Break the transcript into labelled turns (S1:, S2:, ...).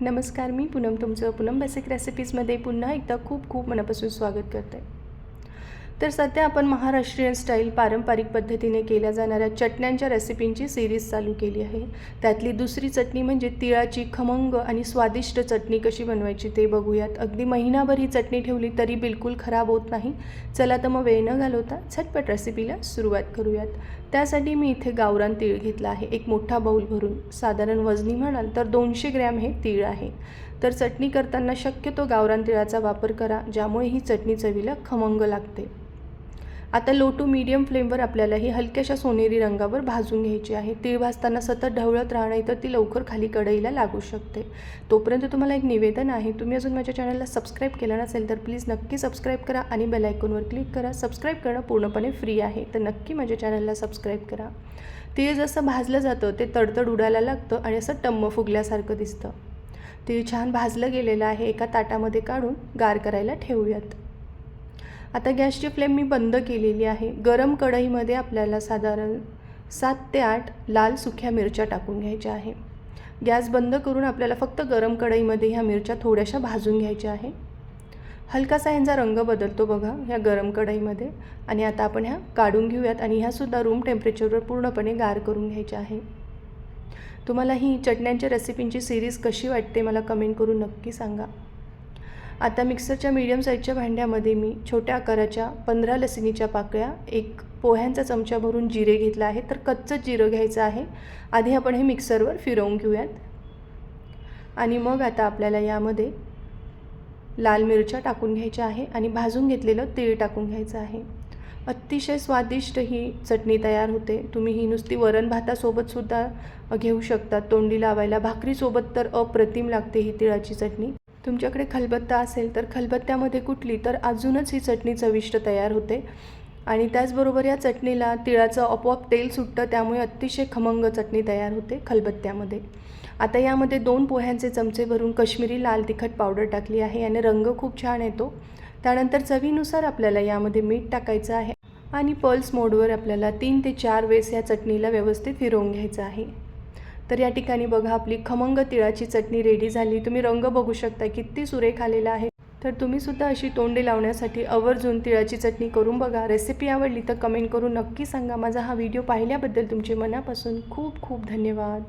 S1: नमस्कार, मी पूनम तुमचं पूनम बेसिक रेसिपीजमध्ये पुन्हा एकदा खूप खूप मनापासून स्वागत करते. तर सध्या आपण महाराष्ट्रीयन स्टाईल पारंपरिक पद्धतीने केल्या जाणाऱ्या चटण्यांच्या रेसिपींची सीरीज चालू केली आहे. त्यातली दुसरी चटणी म्हणजे तिळाची खमंग आणि स्वादिष्ट चटणी कशी बनवायची ते बघूयात. अगदी महिनाभर ही चटणी ठेवली तरी बिलकुल खराब होत नाही. चला तर मग वेळ न घालवता झटपट रेसिपीला सुरुवात करूयात. त्यासाठी मी इथे गावरान तीळ घेतला आहे, एक मोठा बाऊल भरून. साधारण वजनी म्हणाल तर 200 ग्रॅम हे तीळ आहे. तर चटणी करताना शक्यतो गावरान तिळाचा वापर करा, ज्यामुळे ही चटणी चवीला खमंग लागते. आता लो टू मीडियम फ्लेमवर आपल्याला ही हलक्याशा सोनेरी रंगावर भाजून घ्यायची आहे. तीळ भाजताना सतत ढवळत राहणार तर ती लवकर खाली कढईला लागू शकते. तोपर्यंत तुम्हाला एक निवेदन आहे, तुम्ही अजून माझ्या चॅनलला सबस्क्राईब केलं नसेल तर प्लीज नक्की सबस्क्राईब करा आणि बेल आयकॉनवर क्लिक करा. सबस्क्राईब करणं पूर्णपणे फ्री आहे, तर नक्की माझ्या चॅनलला सबस्क्राईब करा. तीळ जसं भाजलं जातं ते तडतड उडायला लागतं आणि असं टम्म फुगल्यासारखं दिसतं. तीळ छान भाजलं गेलेलं आहे. एका ताटामध्ये काढून गार करायला ठेवूयात. आता गॅसची फ्लेम मी बंद केलेली आहे. गरम कढईमध्ये आपल्याला साधारण 7 ते 8 लाल सुक्या मिरच्या टाकून घ्यायच्या आहे. गॅस बंद करून आपल्याला फक्त गरम कढईमध्ये ह्या मिरच्या थोड्याशा भाजून घ्यायच्या आहे. हलकासा ह्यांचा रंग बदलतो बघा ह्या गरम कढईमध्ये. आणि आता आपण ह्या काढून घेऊयात आणि ह्यासुद्धा रूम टेम्परेचरवर पूर्णपणे गार करून घ्यायच्या आहे. तुम्हाला ही चटण्यांच्या रेसिपींची सिरीज कशी वाटते मला कमेंट करून नक्की सांगा. आता मिक्सरच्या मीडियम साईजच्या भांड्यामध्ये मी छोट्या आकाराच्या 15 लसणीच्या पाकळ्या, एक पोह्यांचा चमचा भरून जिरे घेतला आहे. तर कच्चंच जिरं घ्यायचं आहे. आधी आपण हे मिक्सरवर फिरवून घेऊयात. आणि मग आता आपल्याला यामध्ये लाल मिरच्या टाकून घ्यायच्या आहे आणि भाजून घेतलेलं तीळ टाकून घ्यायचं आहे. अतिशय स्वादिष्ट ही चटणी तयार होते. तुम्ही ही नुसती वरण भातासोबतसुद्धा घेऊ शकता, तोंडी लावायला. भाकरीसोबत तर अप्रतिम लागते ही तिळाची चटणी. तुमच्याकडे खलबत्ता असेल तर खलबत्त्यामध्ये कुटली तर अजूनच ही चटणी चविष्ट तयार होते. आणि त्याचबरोबर या चटणीला तिळाचं आपोआप तेल सुटतं, त्यामुळे अतिशय खमंग चटणी तयार होते खलबत्त्यामध्ये. आता यामध्ये 2 पोह्यांचे चमचे भरून कश्मीरी लाल तिखट पावडर टाकली आहे. याने रंग खूप छान येतो. त्यानंतर चवीनुसार आपल्याला यामध्ये मीठ टाकायचं आहे आणि पल्स मोडवर आपल्याला 3 ते 4 वेळेस या चटणीला व्यवस्थित फिरवून घ्यायचं आहे. तर या ठिकाणी बघा आपली खमंग तिळाची चटणी रेडी झाली. तुम्ही रंग बघू शकता किती सुरेख आलेला आहे. तर तुम्हीसुद्धा अशी तोंडी लावण्यासाठी आवर्जून तिळाची चटणी करून बघा. रेसिपी आवडली तर कमेंट करून नक्की सांगा. माझा हा व्हिडिओ पाहिल्याबद्दल तुमचे मनापासून खूप खूप धन्यवाद.